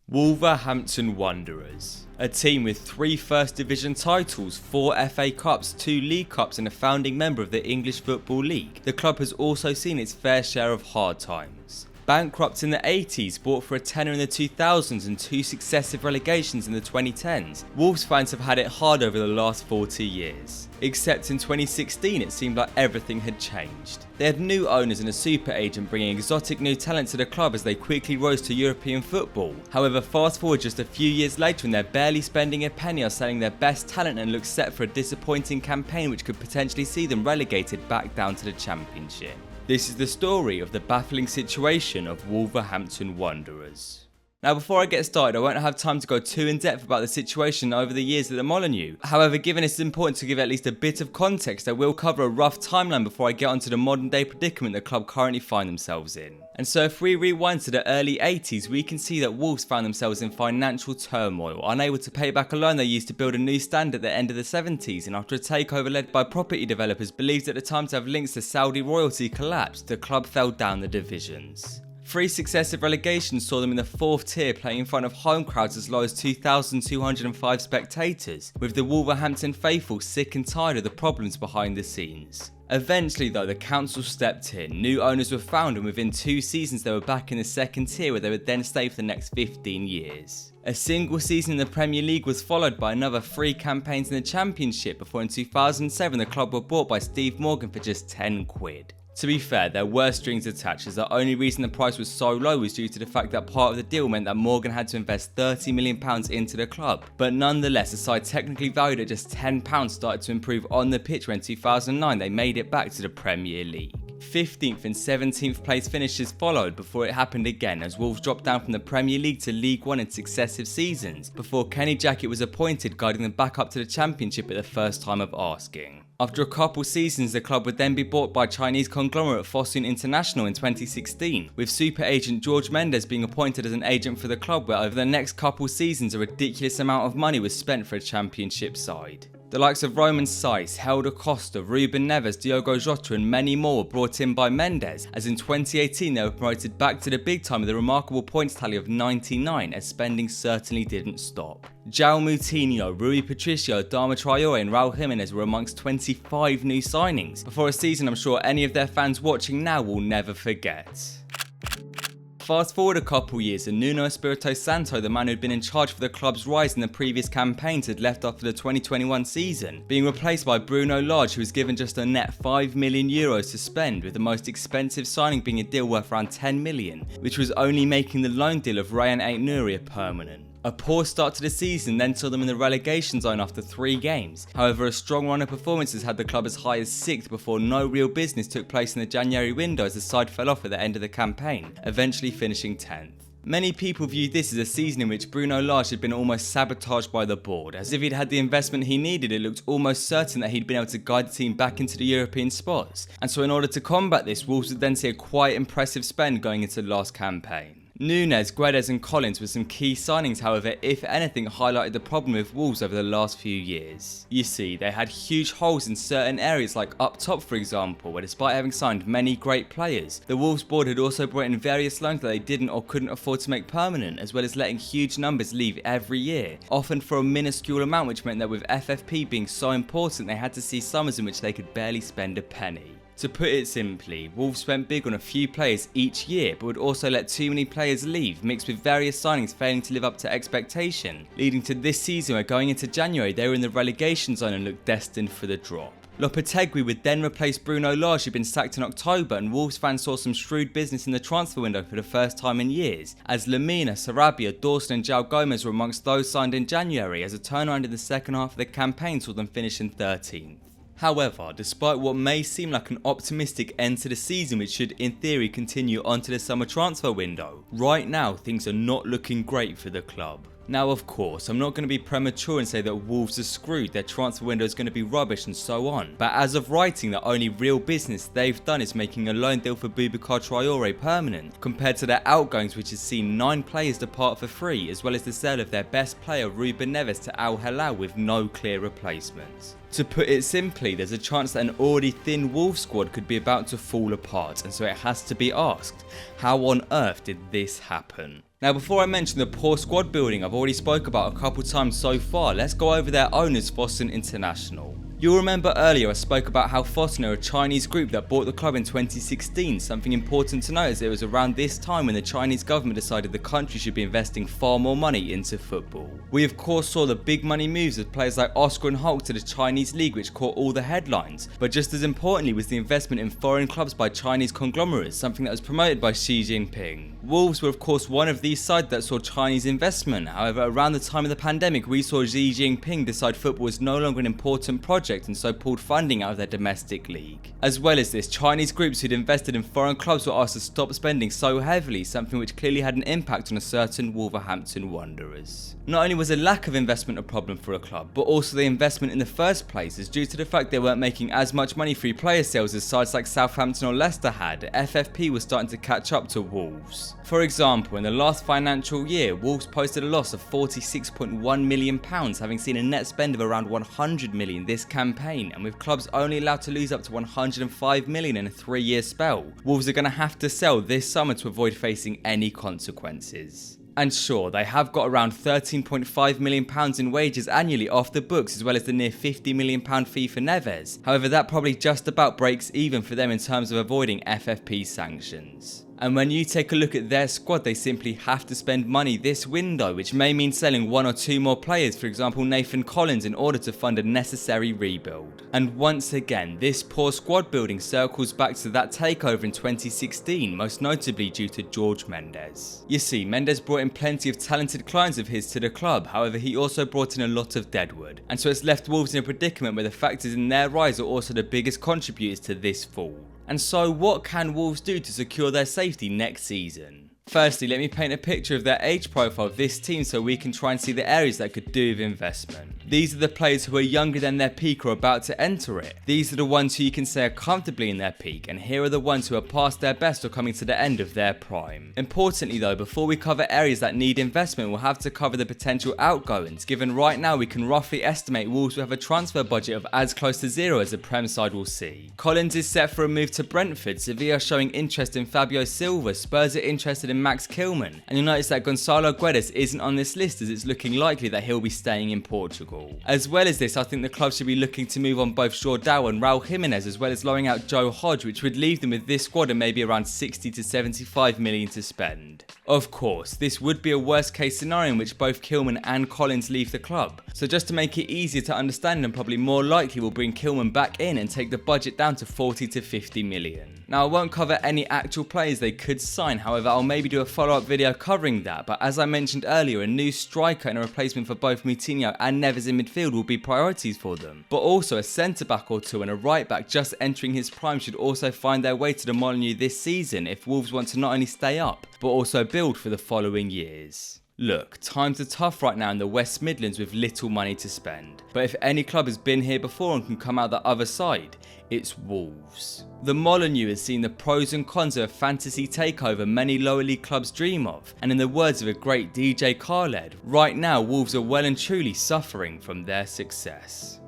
Wolverhampton Wanderers, a team with 3 First Division titles, 4 FA Cups, 2 League Cups and a founding member of the English Football League. The club has also seen its fair share of hard times. Bankrupt in the 80s, bought for a tenner in the 2000s and 2 successive relegations in the 2010s, Wolves fans have had it hard over the last 40 years. Except in 2016 it seemed like everything had changed. They had new owners and a super agent bringing exotic new talent to the club as they quickly rose to European football. However, fast forward just a few years later and they're barely spending a penny on selling their best talent and look set for a disappointing campaign which could potentially see them relegated back down to the Championship. This is the story of the baffling situation of Wolverhampton Wanderers. Now before I get started, I won't have time to go too in depth about the situation over the years at the Molineux. However, given it's important to give at least a bit of context, I will cover a rough timeline before I get onto the modern day predicament the club currently find themselves in. And so if we rewind to the early 80s, we can see that Wolves found themselves in financial turmoil, unable to pay back a loan they used to build a new stand at the end of the 70s, and after a takeover led by property developers believed at the time to have links to Saudi royalty collapsed, the club fell down the divisions. 3 successive relegations saw them in the 4th tier, playing in front of home crowds as low as 2,205 spectators, with the Wolverhampton faithful sick and tired of the problems behind the scenes. Eventually though, the council stepped in, new owners were found and within 2 seasons they were back in the 2nd tier where they would then stay for the next 15 years. A single season in the Premier League was followed by another 3 campaigns in the Championship before in 2007 the club were bought by Steve Morgan for just 10 quid. To be fair, there were strings attached as the only reason the price was so low was due to the fact that part of the deal meant that Morgan had to invest £30 million into the club. But nonetheless, the side technically valued at just £10 started to improve on the pitch when in 2009 they made it back to the Premier League. 15th and 17th place finishes followed before it happened again as Wolves dropped down from the Premier League to League One in successive seasons before Kenny Jackett was appointed, guiding them back up to the Championship at the first time of asking. After a couple seasons, the club would then be bought by Chinese conglomerate Fosun International in 2016, with super agent George Mendes being appointed as an agent for the club, where over the next couple seasons a ridiculous amount of money was spent for a Championship side. The likes of Roman Saiz, Helder Costa, Ruben Neves, Diogo Jota and many more were brought in by Mendes, as in 2018 they were promoted back to the big time with a remarkable points tally of 99, as spending certainly didn't stop. João Moutinho, Rui Patricio, Dama Traoré and Raul Jimenez were amongst 25 new signings, before a season I'm sure any of their fans watching now will never forget. Fast forward a couple years and Nuno Espirito Santo, the man who had been in charge for the club's rise in the previous campaigns, had left after the 2021 season, being replaced by Bruno Lage, who was given just a net €5 million to spend, with the most expensive signing being a deal worth around £10 million, which was only making the loan deal of Ryan Aït-Nouri permanent. A poor start to the season then saw them in the relegation zone after 3 games. However, a strong run of performances had the club as high as 6th before no real business took place in the January window as the side fell off at the end of the campaign, eventually finishing 10th. Many people viewed this as a season in which Bruno Lage had been almost sabotaged by the board, as if he'd had the investment he needed it looked almost certain that he'd been able to guide the team back into the European spots, and so in order to combat this, Wolves would then see a quite impressive spend going into the last campaign. Nunes, Guedes and Collins were some key signings, however, if anything, highlighted the problem with Wolves over the last few years. You see, they had huge holes in certain areas like up top for example, where despite having signed many great players, the Wolves board had also brought in various loans that they didn't or couldn't afford to make permanent, as well as letting huge numbers leave every year, often for a minuscule amount, which meant that with FFP being so important they had to see summers in which they could barely spend a penny. To put it simply, Wolves spent big on a few players each year, but would also let too many players leave, mixed with various signings failing to live up to expectation, leading to this season where going into January they were in the relegation zone and looked destined for the drop. Lopetegui would then replace Bruno Lage, who had been sacked in October, and Wolves fans saw some shrewd business in the transfer window for the first time in years, as Lamina, Sarabia, Dawson and João Gomes were amongst those signed in January, as a turnaround in the second half of the campaign saw them finish in 13th. However, despite what may seem like an optimistic end to the season which should in theory continue onto the summer transfer window, right now things are not looking great for the club. Now of course, I'm not going to be premature and say that Wolves are screwed, their transfer window is going to be rubbish and so on, but as of writing, the only real business they've done is making a loan deal for Boubacar Traoré permanent, compared to their outgoings which has seen 9 players depart for free, as well as the sale of their best player Ruben Neves to Al Hilal with no clear replacements. To put it simply, there's a chance that an already thin Wolves squad could be about to fall apart, and so it has to be asked, how on earth did this happen? Now before I mention the poor squad building I've already spoke about a couple times so far, let's go over their owners, Fosun International. You'll remember earlier I spoke about how Fosun are a Chinese group that bought the club in 2016. Something important to note is it was around this time when the Chinese government decided the country should be investing far more money into football. We of course saw the big money moves of players like Oscar and Hulk to the Chinese league, which caught all the headlines, but just as importantly was the investment in foreign clubs by Chinese conglomerates, something that was promoted by Xi Jinping. Wolves were of course one of these sides that saw Chinese investment. However, around the time of the pandemic we saw Xi Jinping decide football was no longer an important project and so pulled funding out of their domestic league. As well as this, Chinese groups who'd invested in foreign clubs were asked to stop spending so heavily, something which clearly had an impact on a certain Wolverhampton Wanderers. Not only was a lack of investment a problem for a club, but also the investment in the first place is due to the fact they weren't making as much money through player sales as sides like Southampton or Leicester had. FFP was starting to catch up to Wolves. For example, in the last financial year, Wolves posted a loss of £46.1 million, having seen a net spend of around £100 million this campaign, and with clubs only allowed to lose up to £105 million in a 3-year spell, Wolves are going to have to sell this summer to avoid facing any consequences. And sure, they have got around £13.5 million in wages annually off the books, as well as the near £50 million fee for Neves. However, that probably just about breaks even for them in terms of avoiding FFP sanctions. And when you take a look at their squad, they simply have to spend money this window, which may mean selling 1 or 2 more players, for example Nathan Collins, in order to fund a necessary rebuild. And once again, this poor squad building circles back to that takeover in 2016, most notably due to George Mendes. You see, Mendes brought in plenty of talented clients of his to the club, however he also brought in a lot of deadwood, and so it's left Wolves in a predicament where the factors in their rise are also the biggest contributors to this fall. And so what can Wolves do to secure their safety next season? Firstly, let me paint a picture of their age profile of this team so we can try and see the areas that could do with investment. These are the players who are younger than their peak or about to enter it. These are the ones who you can say are comfortably in their peak, and here are the ones who are past their best or coming to the end of their prime. Importantly though, before we cover areas that need investment, we'll have to cover the potential outgoings, given right now we can roughly estimate Wolves will have a transfer budget of as close to zero as the Prem side will see. Collins is set for a move to Brentford, Sevilla showing interest in Fabio Silva, Spurs are interested in Max Kilman, and you'll notice that Gonçalo Guedes isn't on this list as it's looking likely that he'll be staying in Portugal. As well as this, I think the club should be looking to move on both Jordao and Raul Jimenez, as well as loaning out Joe Hodge, which would leave them with this squad and maybe around 60 to 75 million to spend. Of course, this would be a worst case scenario in which both Kilman and Collins leave the club, so just to make it easier to understand, and probably more likely we'll bring Kilman back in and take the budget down to 40 to 50 million. Now I won't cover any actual players they could sign, however I'll maybe do a follow-up video covering that, but as I mentioned earlier, a new striker and a replacement for both Moutinho and Neves in midfield will be priorities for them, but also a centre-back or two and a right-back just entering his prime should also find their way to the Molineux this season if Wolves want to not only stay up, but also build for the following years. Look, times are tough right now in the West Midlands with little money to spend, but if any club has been here before and can come out the other side, it's Wolves. The Molineux has seen the pros and cons of a fantasy takeover many lower league clubs dream of, and in the words of a great DJ Khaled, right now Wolves are well and truly suffering from their success.